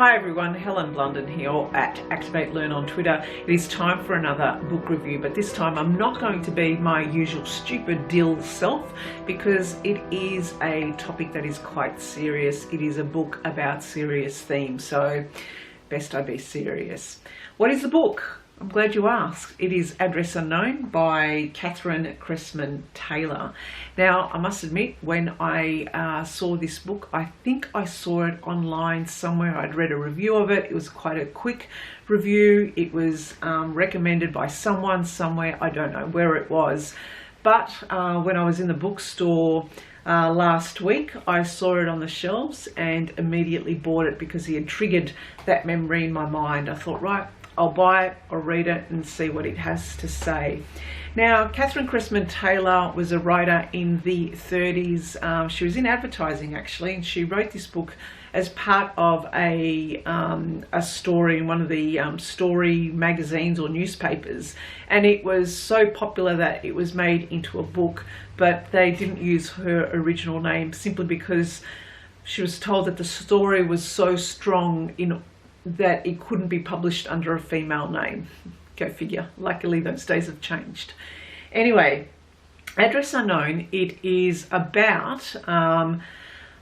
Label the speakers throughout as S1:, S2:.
S1: Hi everyone, Helen Blunden here at Activate Learn on Twitter. It is time for another book review, but this time I'm not going to be my usual stupid dill self because it is a topic that is quite serious. It is a book about serious themes, so best I be serious. What is the book? I'm glad you asked. It is Address Unknown by Kathrine Kressman Taylor. Now, I must admit, when I saw this book, I think I saw it online somewhere. I'd read a review of it. It was quite a quick review. It was recommended by someone somewhere. I don't know where it was. But when I was in the bookstore last week, I saw it on the shelves and immediately bought it because he had triggered that memory in my mind. I thought, right, I'll buy it or read it and see what it has to say. Now, Kathrine Kressman Taylor was a writer in the 30s. She was in advertising actually, and she wrote this book as part of a story in one of the story magazines or newspapers, and it was so popular that it was made into a book, but they didn't use her original name simply because she was told that the story was so strong that it couldn't be published under a female name. Go figure. Luckily those days have changed. Anyway, Address Unknown, it is about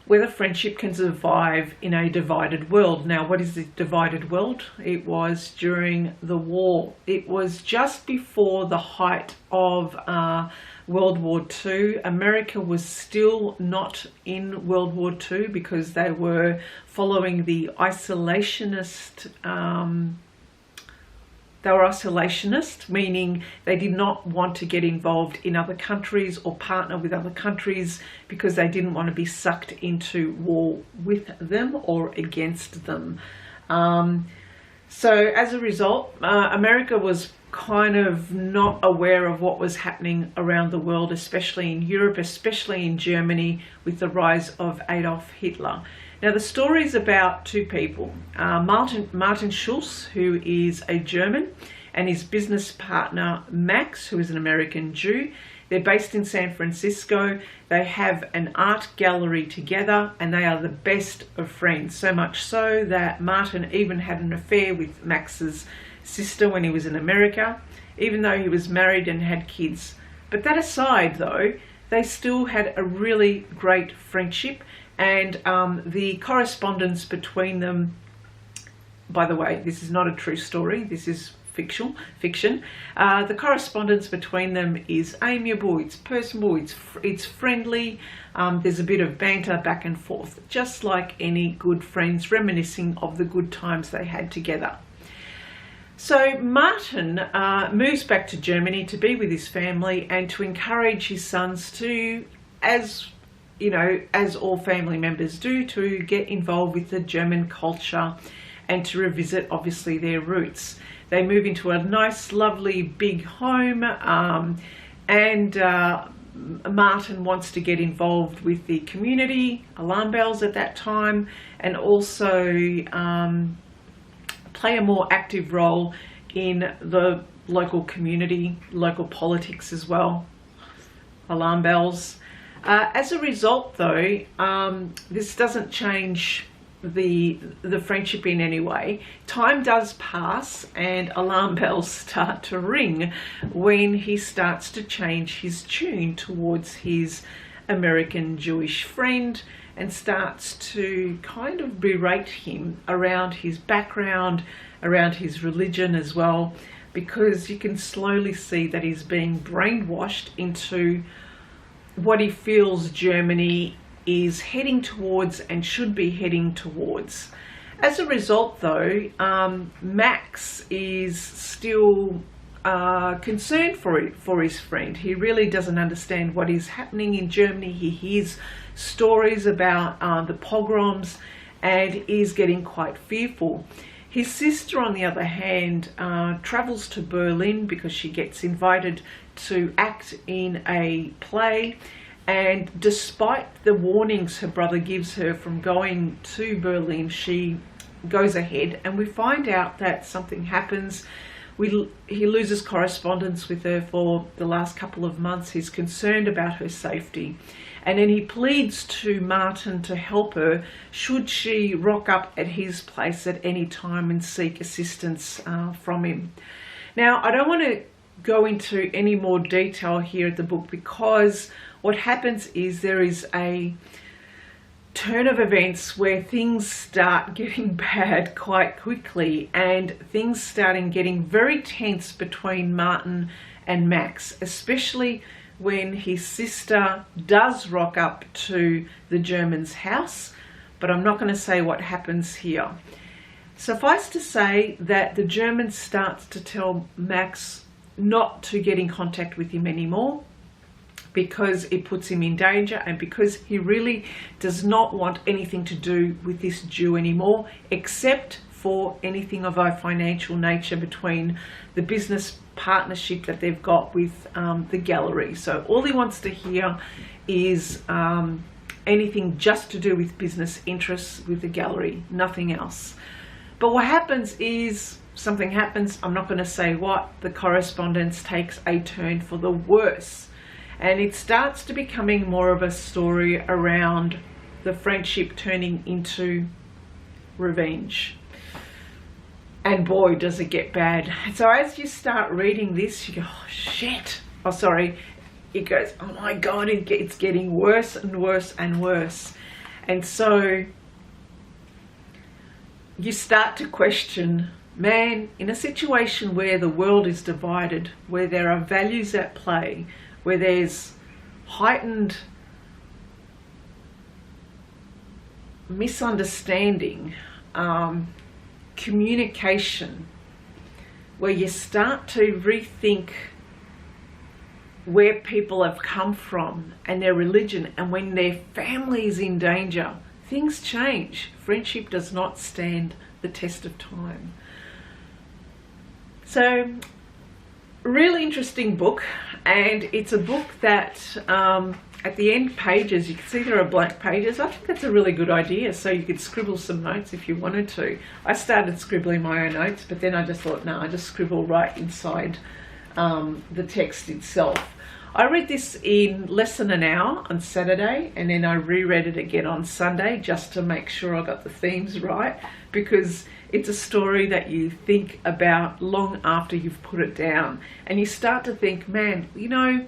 S1: whether friendship can survive in a divided world. Now, what is the divided world? It was during the war. It was just before the height of World War II. America was still not in World War II because they were following the isolationist, meaning they did not want to get involved in other countries or partner with other countries because they didn't want to be sucked into war with them or against them. So as a result, America was kind of not aware of what was happening around the world, especially in Europe, especially in Germany, with the rise of Adolf Hitler. Now, the story is about two people, Martin Schulz, who is a German, and his business partner, Max, who is an American Jew. They're based in San Francisco. They have an art gallery together, and they are the best of friends, so much so that Martin even had an affair with Max's sister when he was in America, even though he was married and had kids. But that aside though, they still had a really great friendship, and the correspondence between them, by the way, this is not a true story, this is fiction. The correspondence between them is amiable, it's personable, it's friendly, there's a bit of banter back and forth, just like any good friends reminiscing of the good times they had together. So Martin moves back to Germany to be with his family and to encourage his sons to, as you know, as all family members do, to get involved with the German culture and to revisit obviously their roots. They move into a nice, lovely, big home, and Martin wants to get involved with the community, alarm bells at that time, and also play a more active role in the local community, local politics as well, alarm bells. As a result though, this doesn't change the friendship in any way. Time does pass and alarm bells start to ring when he starts to change his tune towards his American Jewish friend and starts to kind of berate him around his background, around his religion as well, because you can slowly see that he's being brainwashed into what he feels Germany is heading towards and should be heading towards. As a result though, Max is still concerned for his friend. He really doesn't understand what is happening in Germany. He hears stories about the pogroms and is getting quite fearful. His sister, on the other hand, travels to Berlin because she gets invited to act in a play, and despite the warnings her brother gives her from going to Berlin, she goes ahead, and we find out that something happens He loses correspondence with her for the last couple of months. He's concerned about her safety. And then he pleads to Martin to help her should she rock up at his place at any time and seek assistance from him. Now, I don't want to go into any more detail here at the book, because what happens is there is a turn of events where things start getting bad quite quickly, and things starting getting very tense between Martin and Max, especially when his sister does rock up to the German's house, but I'm not going to say what happens here. Suffice to say that the German starts to tell Max not to get in contact with him anymore, because it puts him in danger, and because he really does not want anything to do with this Jew anymore, except for anything of a financial nature between the business partnership that they've got with the gallery. So all he wants to hear is anything just to do with business interests with the gallery, nothing else. But what happens is something happens. I'm not going to say what. The correspondence takes a turn for the worse, and it starts to becoming more of a story around the friendship turning into revenge. And boy, does it get bad. So as you start reading this, you go, oh shit. Oh, sorry. It goes, oh my God, it's getting worse and worse and worse. And so you start to question, man, in a situation where the world is divided, where there are values at play, where there's heightened misunderstanding, communication, where you start to rethink where people have come from and their religion, and when their family is in danger, things change. Friendship does not stand the test of time. So, really interesting book, and it's a book that at the end pages, you can see there are blank pages. I think that's a really good idea, so you could scribble some notes if you wanted to. I started scribbling my own notes, but then I just thought, no, I just scribble right inside the text itself. I read this in less than an hour on Saturday, and then I reread it again on Sunday just to make sure I got the themes right, because it's a story that you think about long after you've put it down, and you start to think, man, you know,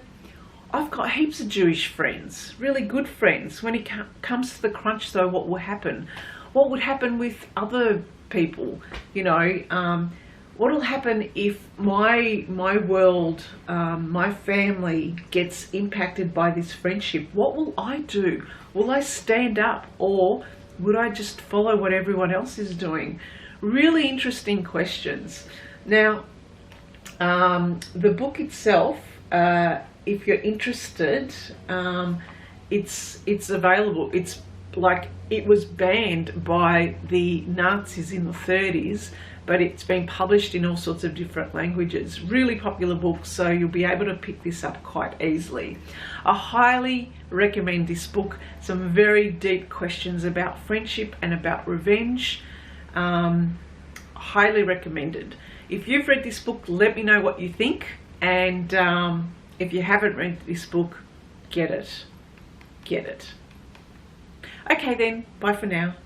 S1: I've got heaps of Jewish friends, really good friends. When it comes to the crunch though, what will happen? What would happen with other people? You know, what will happen if my world, my family gets impacted by this friendship? What will I do? Will I stand up, or would I just follow what everyone else is doing? Really interesting questions. Now, the book itself, if you're interested, it's available. It's like, it was banned by the Nazis in the 30s, but it's been published in all sorts of different languages. Really popular book, so you'll be able to pick this up quite easily. I highly recommend this book. Some very deep questions about friendship and about revenge. Highly recommended. If you've read this book, let me know what you think, and if you haven't read this book, get it. Okay then, bye for now.